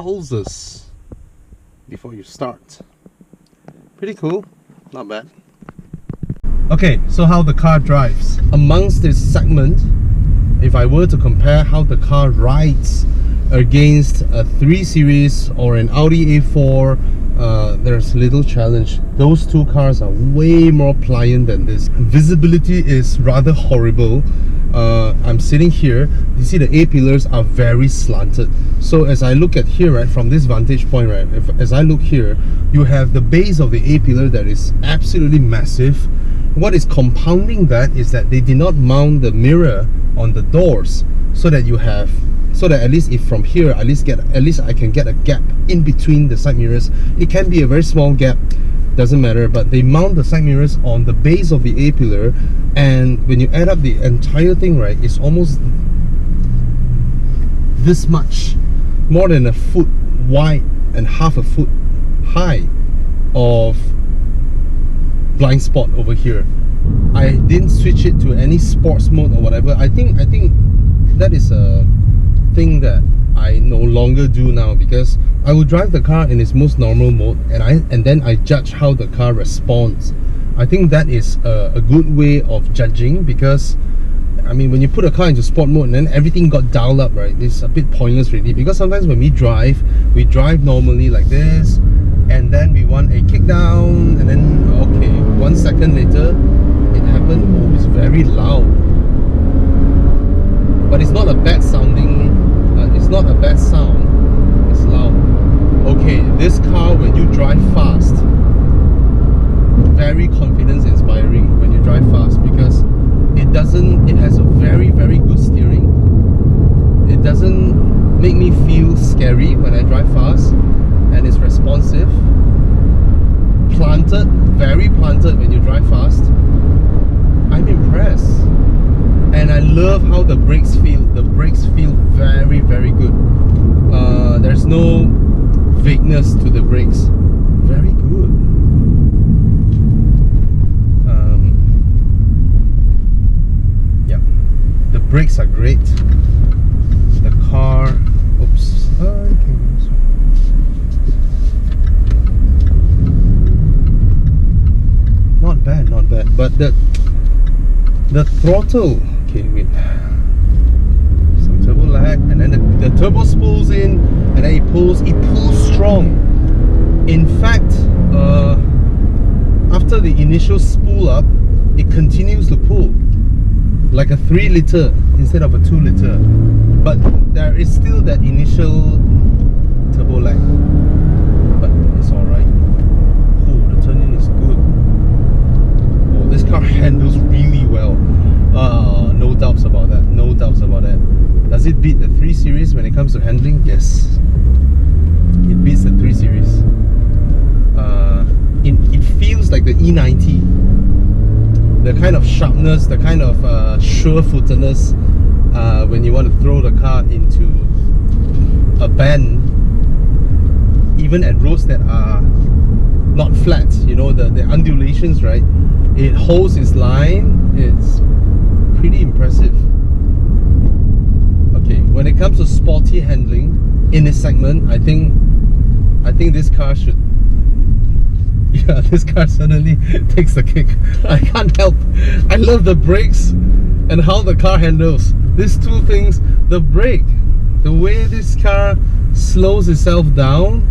pulses before you start. Pretty cool, not bad. Okay, so how the car drives. Amongst this segment, if I were to compare how the car rides against a 3 Series or an Audi A4, there's little challenge. Those two cars are way more pliant than this. Visibility is rather horrible. I'm sitting here, you see the A-pillars are very slanted. So as I look at here, right, from this vantage point, right, as I look here, you have the base of the A-pillar that is absolutely massive. What is compounding that is that they did not mount the mirror on the doors, so that you have, so that at least if from here, at least I can get a gap in between the side mirrors. It can be a very small gap, doesn't matter, but they mount the side mirrors on the base of the A-pillar, and when you add up the entire thing, right, it's almost this much, more than a foot wide and half a foot high of blind spot over here. I didn't switch it to any sports mode or whatever. I think that is a thing that I no longer do now, because I will drive the car in its most normal mode, and then I judge how the car responds. I think that is a good way of judging, because I mean, when you put a car into sport mode and then everything got dialed up, right, it's a bit pointless really. Because sometimes when we drive normally like this, and then we want a kick down, and then okay, 1 second later it happened. Oh, it's very loud, but it's not a bad sounding, it's not a bad sound, it's loud. Okay, this car, when you drive fast, very confidence inspiring when you drive fast, because it has a very, very good steering. It doesn't make me feel scary when I drive fast, and it's responsive, planted, very planted when you drive fast. I'm impressed, and I love how the brakes feel. The brakes feel very, very good. There's no vagueness to the brakes. Very good. Yeah, the brakes are great. The car, oops, not bad, not bad. But the throttle, okay, wait, some turbo lag, and then the turbo spools in, and then it pulls strong. In fact, after the initial spool up, it continues to pull like a 3 liter instead of a 2 liter. But there is still that initial turbo lag, but it's alright. Oh, the turning is good. Oh, this car handles really well. No doubts about that. No doubts about that. Does it beat the 3 Series when it comes to handling? Yes. It beats the 3 Series. It feels like the E90. The kind of sharpness, the kind of sure-footedness when you want to throw the car into a bend, even at roads that are not flat, you know, the undulations, right? It holds its line. It's pretty impressive. Okay, when it comes to sporty handling in this segment, I think this car should, yeah, this car certainly takes the cake. I can't help. I love the brakes and how the car handles. These two things, the brake, the way this car slows itself down.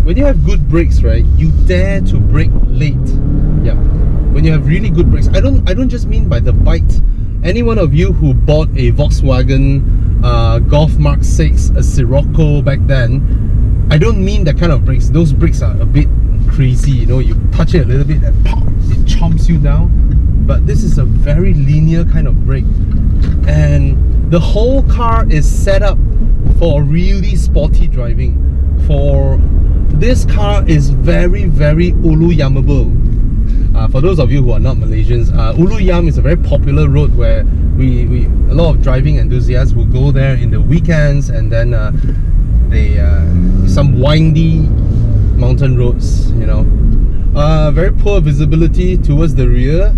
When you have good brakes, right, you dare to brake late. Yeah, when you have really good brakes. I don't just mean by the bite. Any one of you who bought a Volkswagen Golf Mark 6, a Sirocco back then, I don't mean that kind of brakes. Those brakes are a bit crazy, you know, you touch it a little bit and pop, it chomps you down. But this is a very linear kind of brake, and the whole car is set up for really sporty driving. This car is very, very Ulu Yamable. For those of you who are not Malaysians, Ulu Yam is a very popular road where a lot of driving enthusiasts will go there in the weekends, and then some windy mountain roads, you know. Very poor visibility towards the rear.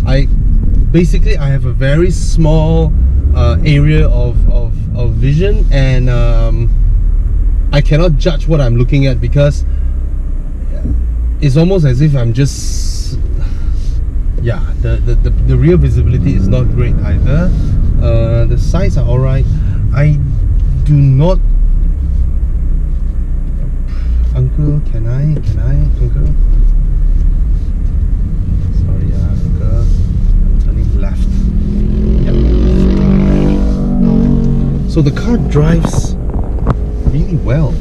I have a very small area of of vision, and I cannot judge what I'm looking at because it's almost as if I'm just, yeah, the rear visibility is not great either. The sides are alright. I do not, uncle, can I, uncle? Sorry, uncle, I'm turning left. Yep. So the car drives really well.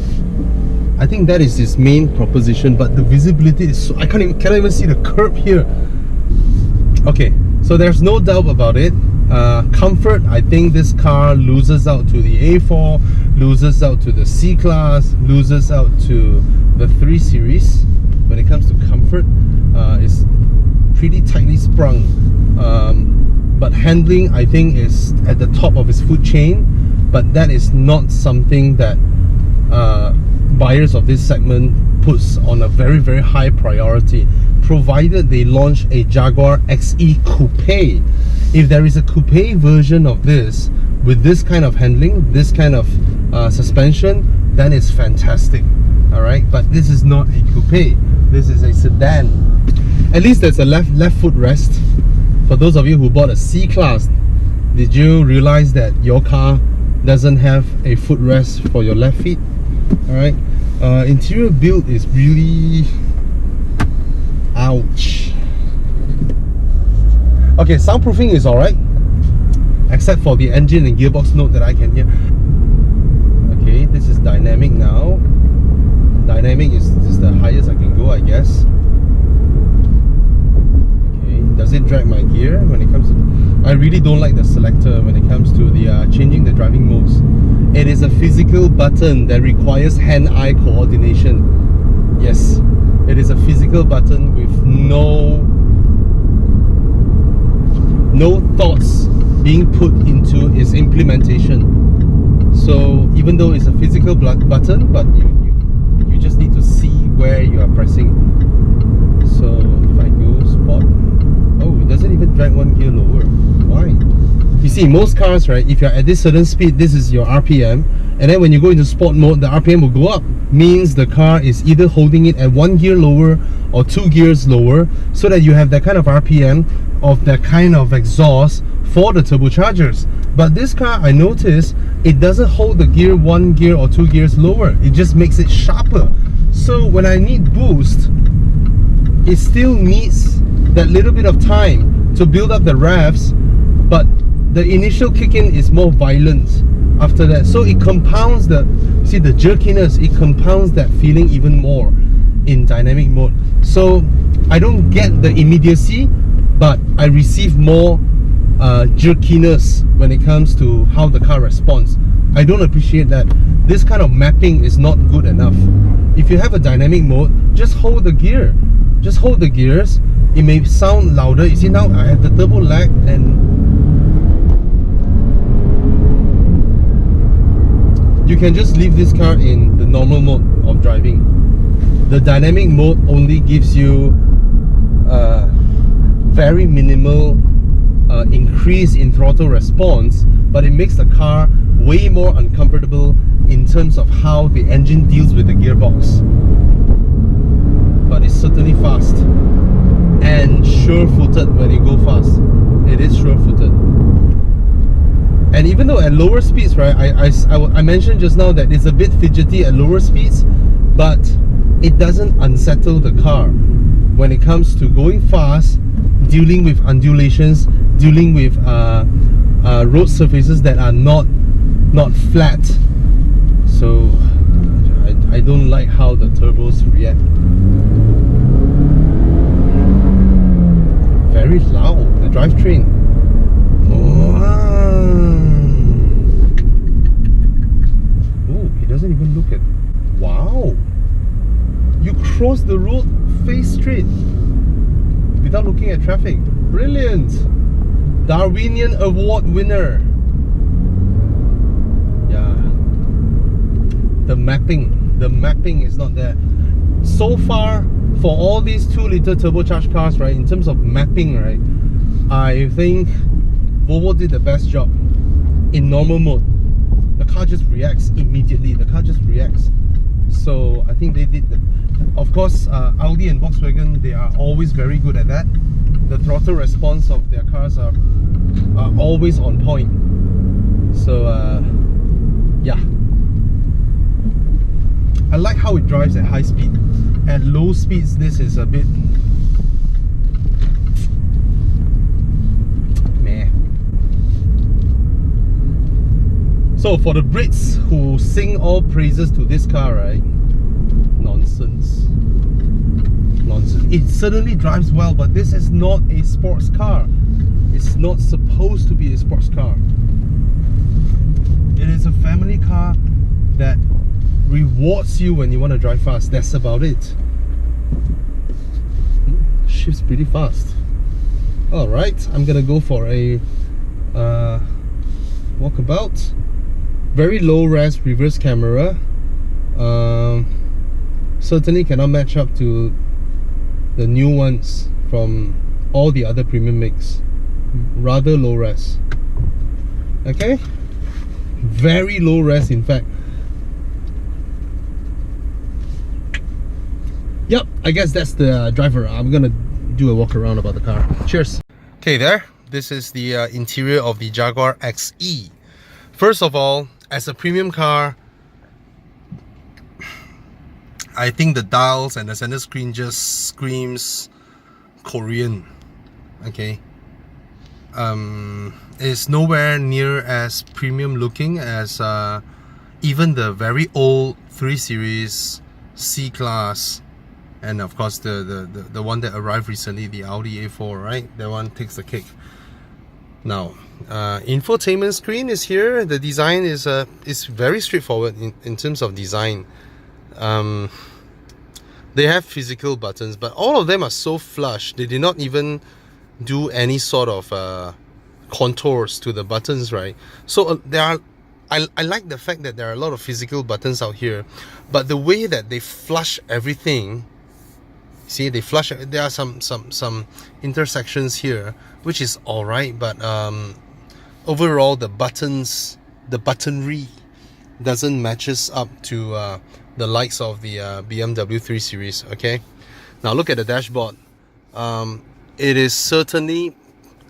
I think that is its main proposition, but the visibility is so, I cannot even see the curb here. Okay, so there's no doubt about it. Comfort, I think this car loses out to the A4, loses out to the C-Class, loses out to the 3 Series. When it comes to comfort, it's pretty tightly sprung. But handling, I think, is at the top of its food chain. But that is not something that buyers of this segment puts on a very, very high priority, provided they launch a Jaguar XE Coupe. If there is a coupe version of this with this kind of handling, this kind of suspension, then it's fantastic. Alright, but this is not a coupe, this is a sedan. At least there's a left footrest. For those of you who bought a C-Class, did you realize that your car doesn't have a footrest for your left feet? Alright, interior build is really, ouch. Okay, soundproofing is alright, except for the engine and gearbox note that I can hear. Okay, this is dynamic now. Dynamic is the highest I can go, I guess. Okay, does it drag my gear when it comes to... I really don't like the selector when it comes to the changing the driving modes. It is a physical button that requires hand-eye coordination. Yes, it is a physical button with no thoughts being put into its implementation. So even though it's a physical button, but you just need to see where you are pressing. So if I go sport, oh, it doesn't even drag one gear lower. Why? You see, most cars, right, if you're at this certain speed, this is your RPM, and then when you go into sport mode, the RPM will go up. Means the car is either holding it at 1 gear lower or 2 gears lower, so that you have that kind of RPM of that kind of exhaust for the turbochargers. But this car, I noticed, it doesn't hold the gear 1 gear or 2 gears lower. It just makes it sharper. So when I need boost, it still needs that little bit of time to build up the revs, but the initial kick-in is more violent after that. So it compounds the, see, the jerkiness, it compounds that feeling even more in dynamic mode. So I don't get the immediacy, but I receive more jerkiness when it comes to how the car responds. I don't appreciate that. This kind of mapping is not good enough. If you have a dynamic mode, just hold the gear. Just hold the gears. It may sound louder. You see, now I have the turbo lag, and you can just leave this car in the normal mode of driving. The dynamic mode only gives you very minimal increase in throttle response, but it makes the car way more uncomfortable in terms of how the engine deals with the gearbox. But it's certainly fast and sure-footed when you go fast. It is sure-footed. And even though at lower speeds, right, I mentioned just now that it's a bit fidgety at lower speeds, but it doesn't unsettle the car when it comes to going fast, dealing with undulations, dealing with road surfaces that are not flat. So I don't like how the turbos react. Very loud, the drivetrain. Oh, it doesn't even look at... Wow! You cross the road face straight without looking at traffic. Brilliant! Darwinian Award winner. Yeah. The mapping is not there. So far, for all these 2-liter turbocharged cars, right, in terms of mapping, right, I think Volvo did the best job in normal mode. car just reacts immediately. The car just reacts. So I think they did that. Of course, Audi and Volkswagen, they are always very good at that. The throttle response of their cars are always on point. So yeah, I like how it drives at high speed. At low speeds, this is a bit meh. So for the Brits who sing all praises to this car, right? Nonsense. It certainly drives well, but this is not a sports car. It's not supposed to be a sports car. It is a family car that rewards you when you want to drive fast. That's about it. Shifts pretty fast. Alright, I'm gonna go for a walkabout. Very low res reverse camera. Certainly cannot match up to the new ones from all the other premium makes. Rather low res. Okay? Very low res, in fact. Yep, I guess that's the driver. I'm gonna do a walk around about the car. Cheers. Okay, there. This is the interior of the Jaguar XE. First of all, as a premium car, I think the dials and the center screen just screams Korean. Okay. It's nowhere near as premium looking as even the very old 3 Series C-Class, and of course the one that arrived recently, the Audi A4, right? That one takes the cake. Now, infotainment screen is here. The design is very straightforward in terms of design. They have physical buttons, but all of them are so flush. They did not even do any sort of contours to the buttons, right? So I like the fact that there are a lot of physical buttons out here, but the way that they flush everything, see, they flush. There are some intersections here, which is all right, but overall the buttons, the buttonry doesn't matches up to the likes of the BMW 3 Series. Okay, now look at the dashboard. It is certainly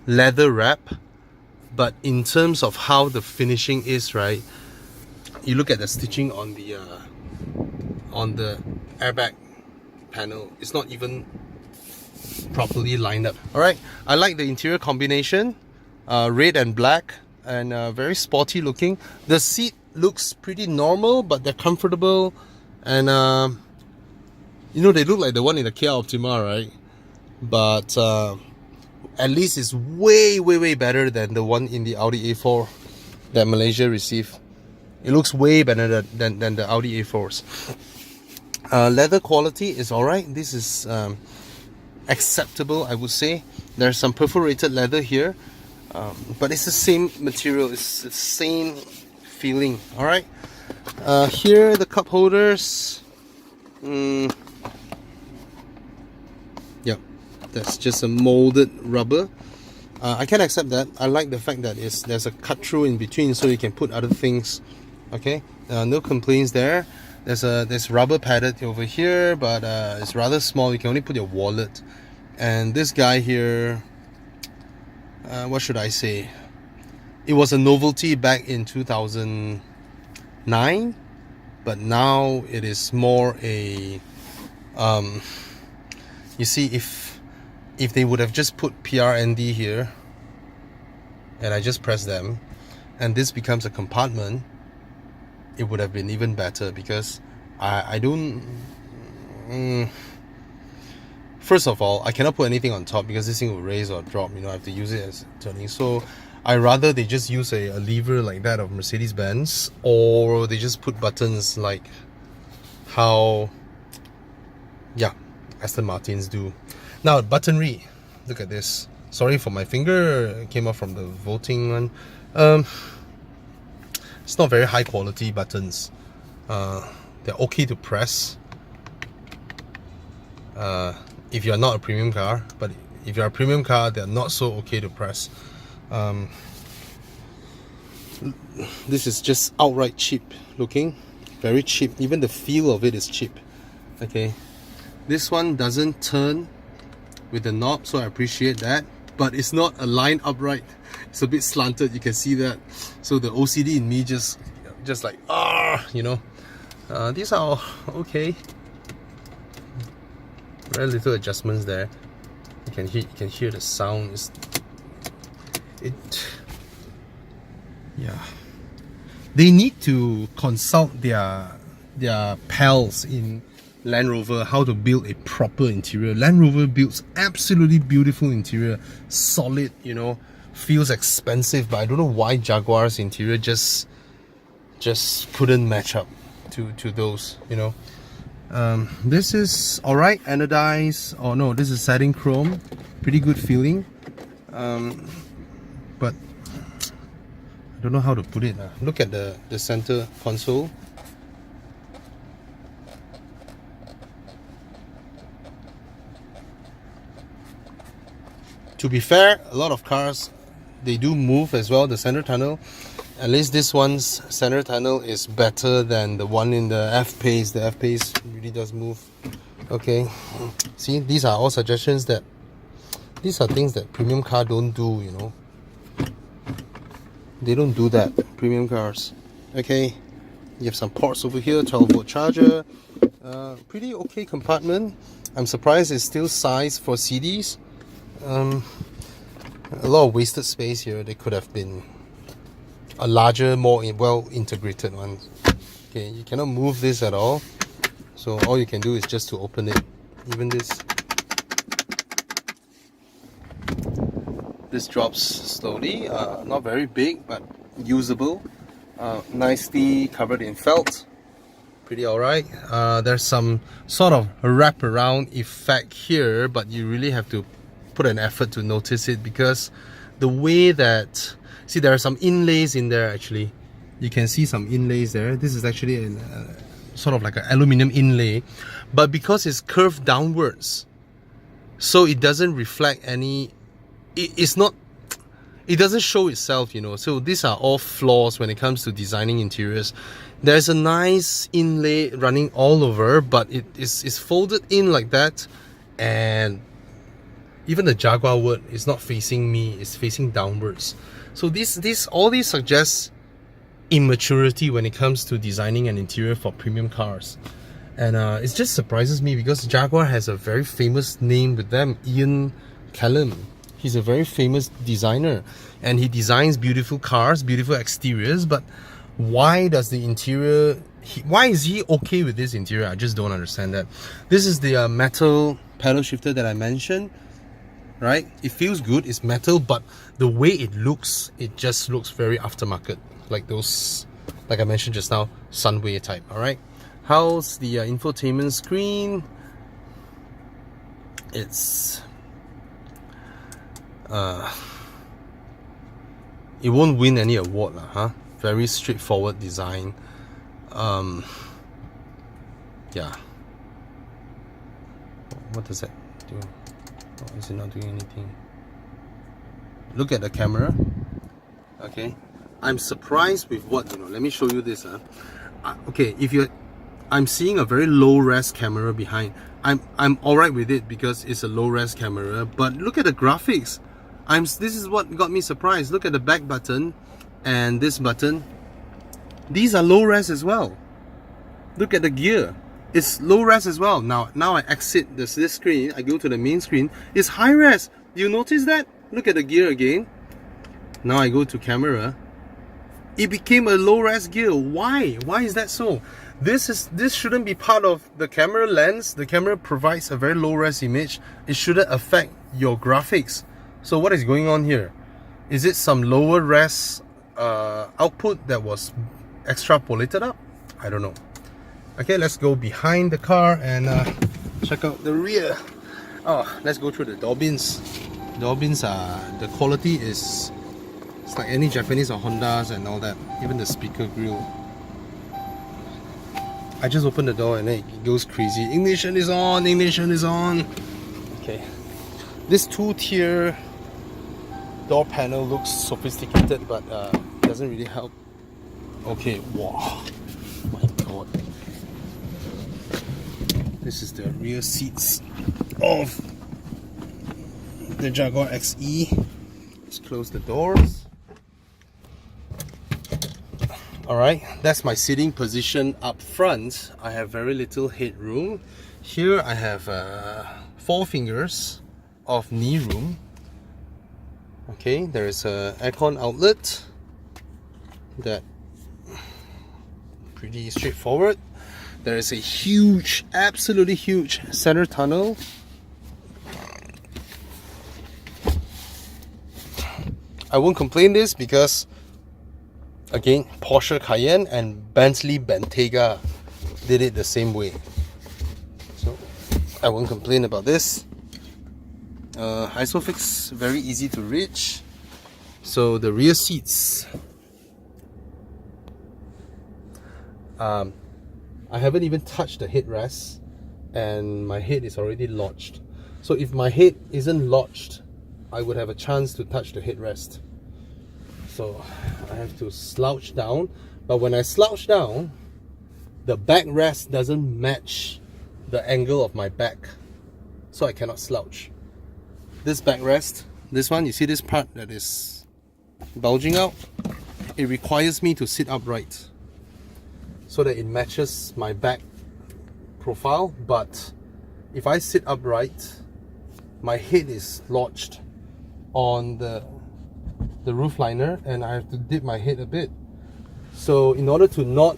leather wrap, but in terms of how the finishing is, right, you look at the stitching on the airbag panel, it's not even properly lined up. All right, I like the interior combination, red and black, and very sporty looking. The seat looks pretty normal, but they're comfortable, and you know, they look like the one in the Kia Optima, right? But at least it's way better than the one in the Audi A4 that Malaysia received. It looks way better than the Audi A4s. Leather quality is alright. This is acceptable, I would say. There's some perforated leather here, but it's the same material, it's the same feeling. Alright, here the cup holders, yeah, that's just a molded rubber. I can accept that. I like the fact that there's a cut through in between, so you can put other things. Okay, no complaints there. There's rubber padded over here, but it's rather small. You can only put your wallet. And this guy here, what should I say? It was a novelty back in 2009, but now it is more a you see, if they would have just put PRND here and I just press them and this becomes a compartment, it would have been even better, because I don't first of all, I cannot put anything on top because this thing will raise or drop. You know, I have to use it as turning. So I rather they just use a lever like that of Mercedes-Benz, or they just put buttons like how, yeah, Aston Martins do. Now, buttonry, look at this. Sorry for my finger, it came off from the voting one. It's not very high quality buttons. They're okay to press if you're not a premium car, but if you're a premium car, they're not so okay to press. this is just outright cheap looking, very cheap. Even the feel of it is cheap. Okay, this one doesn't turn with the knob, so I appreciate that, but it's not aligned upright. It's a bit slanted, you can see that. So the OCD in me just like, you know. These are okay. Very little adjustments there. You can hear the sound. Yeah. They need to consult their pals in Land Rover how to build a proper interior. Land Rover builds absolutely beautiful interior, solid, you know, feels expensive, but I don't know why Jaguar's interior just couldn't match up to those, you know. This is alright, anodized, oh no, this is satin chrome, pretty good feeling, but I don't know how to put it. Look at the center console. To be fair, a lot of cars, they do move as well, the center tunnel. At least this one's center tunnel is better than the one in the F-Pace. The F-Pace really does move. Okay, see, these are all suggestions that, these are things that premium car don't do, you know. They don't do that, premium cars. Okay, you have some ports over here, 12-volt charger. Pretty okay compartment. I'm surprised it's still sized for CDs. A lot of wasted space here. They could have been a larger, more well integrated one. Okay, you cannot move this at all, so all you can do is just to open it. Even this drops slowly, not very big but usable, nicely covered in felt, pretty alright. There's some sort of wraparound effect here, but you really have to put an effort to notice it, because the way that, see, there are some inlays in there actually. You can see some inlays there. This is actually sort of like an aluminium inlay, but because it's curved downwards, so it doesn't reflect any, it doesn't show itself, you know. So these are all flaws when it comes to designing interiors. There's a nice inlay running all over, but it's folded in like that, and even the Jaguar wood is not facing me, it's facing downwards. So all these suggest immaturity when it comes to designing an interior for premium cars. And it just surprises me, because Jaguar has a very famous name with them, Ian Callum. He's a very famous designer, and he designs beautiful cars, beautiful exteriors, but why does the interior, why is he okay with this interior? I just don't understand that. This is the metal pedal shifter that I mentioned. Right, it feels good, it's metal, but the way it looks, it just looks very aftermarket, like those, like I mentioned just now, Sunway type. All right, how's the infotainment screen? It's it won't win any award, huh? Very straightforward design. Yeah, what does that do? Oh, is it not doing anything? Look at the camera. Okay, I'm surprised with what, you know. Let me show you this. Okay, I'm seeing a very low res camera behind. I'm alright with it because it's a low res camera. But look at the graphics. This is what got me surprised. Look at the back button and this button. These are low res as well. Look at the gear. It's low res as well. Now I exit this screen, I go to the main screen, it's high res. Do you notice that? Look at the gear again. Now I go to camera. It became a low res gear. Why? Why is that so? This shouldn't be part of the camera lens. The camera provides a very low res image. It shouldn't affect your graphics. So what is going on here? Is it some lower res output that was extrapolated up? I don't know. Okay, let's go behind the car and check out the rear. Oh, let's go through the door bins. Door bins are, the quality is, it's like any Japanese or Hondas and all that. Even the speaker grill. I just opened the door and then it goes crazy. Ignition is on, ignition is on. Okay. This two-tier door panel looks sophisticated, but doesn't really help Okay, wow, my god. This is the rear seats of the Jaguar XE. Let's close the doors. Alright, that's my sitting position up front. I have very little headroom. Here I have 4 fingers of knee room. Okay, there is a aircon outlet. That pretty straightforward. There is a huge, absolutely huge center tunnel. I won't complain this because again, Porsche Cayenne and Bentley Bentayga did it the same way. So I won't complain about this. Isofix, very easy to reach. So the rear seats. I haven't even touched the headrest and my head is already lodged. So if my head isn't lodged, I would have a chance to touch the headrest. So I have to slouch down, but when I slouch down, the backrest doesn't match the angle of my back, so I cannot slouch. This backrest, this one, you see this part that is bulging out? It requires me to sit upright so that it matches my back profile, but if I sit upright, my head is lodged on the roof liner and I have to dip my head a bit. So in order to not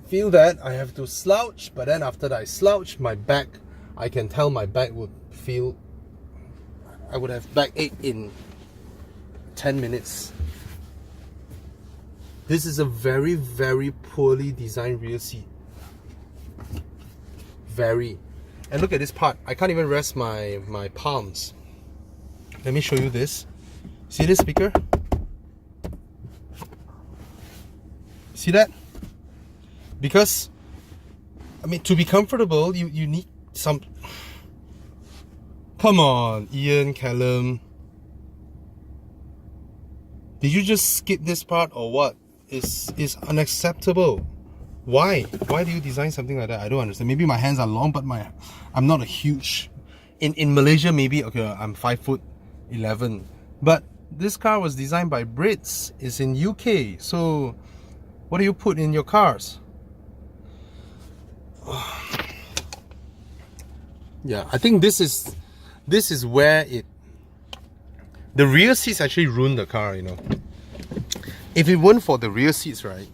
feel that, I have to slouch, but then after that I slouch, my back, I can tell my back would feel, I would have backache in 10 minutes. This is a very, very poorly designed rear seat. Very. And look at this part. I can't even rest my palms. Let me show you this. See this speaker? See that? Because, I mean, to be comfortable, you need some... Come on, Ian, Callum. Did you just skip this part or what? Is unacceptable. Why? Why do you design something like that? I don't understand. Maybe my hands are long, but I'm not a huge... In Malaysia, maybe, okay, I'm 5'11", but this car was designed by Brits. It's in UK. So what do you put in your cars? Yeah, I think this is where the rear seats actually ruined the car, you know. If it weren't for the rear seats, right,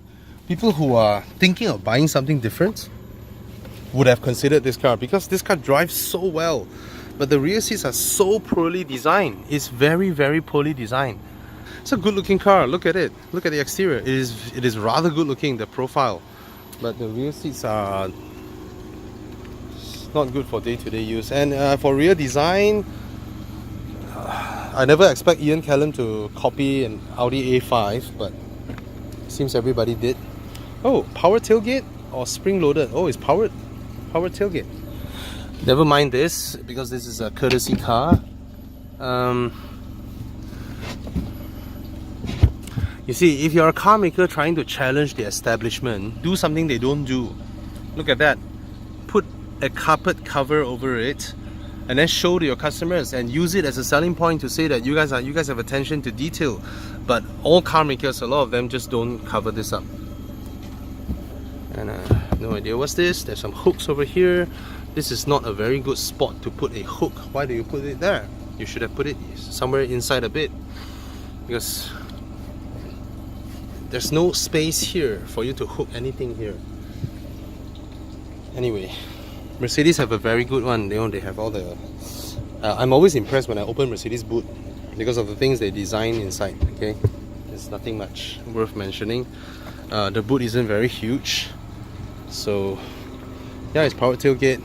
people who are thinking of buying something different would have considered this car, because this car drives so well. But the rear seats are so poorly designed. It's very, very poorly designed. It's a good looking car. Look at it. Look at the exterior. It is rather good looking, the profile. But the rear seats are not good for day-to-day use. And for rear design, I never expect Ian Callum to copy an Audi A5, but it seems everybody did. Oh, power tailgate or spring loaded? Oh, it's power tailgate. Never mind this, because this is a courtesy car. You see, if you're a car maker trying to challenge the establishment, do something they don't do. Look at that. Put a carpet cover over it and then show to your customers and use it as a selling point to say that you guys have attention to detail. But all car makers, a lot of them just don't cover this up. And no idea what's this. There's some hooks over here. This is not a very good spot to put a hook. Why do you put it there? You should have put it somewhere inside a bit, because there's no space here for you to hook anything here. Anyway, Mercedes have a very good one. They have all the... I'm always impressed when I open Mercedes boot because of the things they design inside, okay? There's nothing much worth mentioning. The boot isn't very huge. So, yeah, it's power tailgate.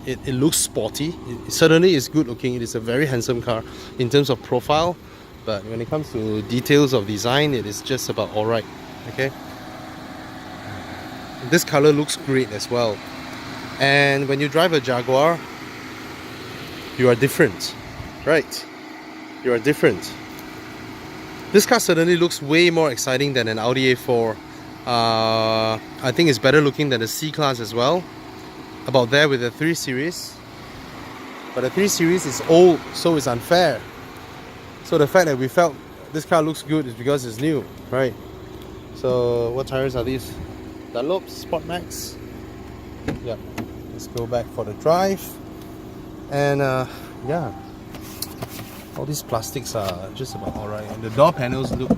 It looks sporty. It certainly is good looking. It is a very handsome car in terms of profile. But when it comes to details of design, it is just about alright, okay? This color looks great as well. And when you drive a Jaguar, you are different, right? You are different. This car certainly looks way more exciting than an Audi A4 I think it's better looking than the C-Class as well. About there with the 3 Series. But the 3 Series is old, so it's unfair. So the fact that we felt this car looks good is because it's new, right? So what tires are these? Dunlop Sport Max. Yeah, let's go back for the drive. And yeah, all these plastics are just about alright. And the door panels look,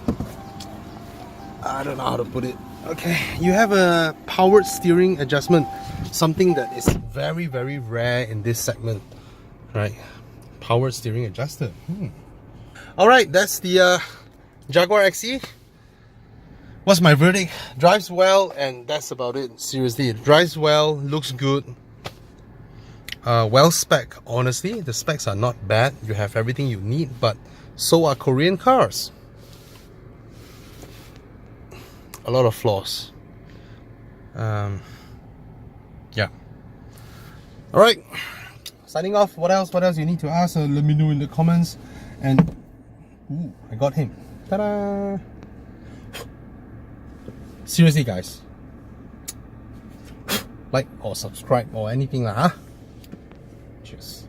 I don't know how to put it. Okay, you have a powered steering adjustment, something that is very, very rare in this segment, right? Powered steering adjuster. Alright, that's the Jaguar XE. What's my verdict? Drives well, and that's about it. Seriously, it drives well, looks good. Well spec, honestly. The specs are not bad. You have everything you need, but so are Korean cars. A lot of flaws. Yeah. Alright. Signing off. What else? What else you need to ask? Let me know in the comments. And ooh, I got him. Ta-da! Seriously, guys. Like or subscribe or anything lah, huh? Cheers.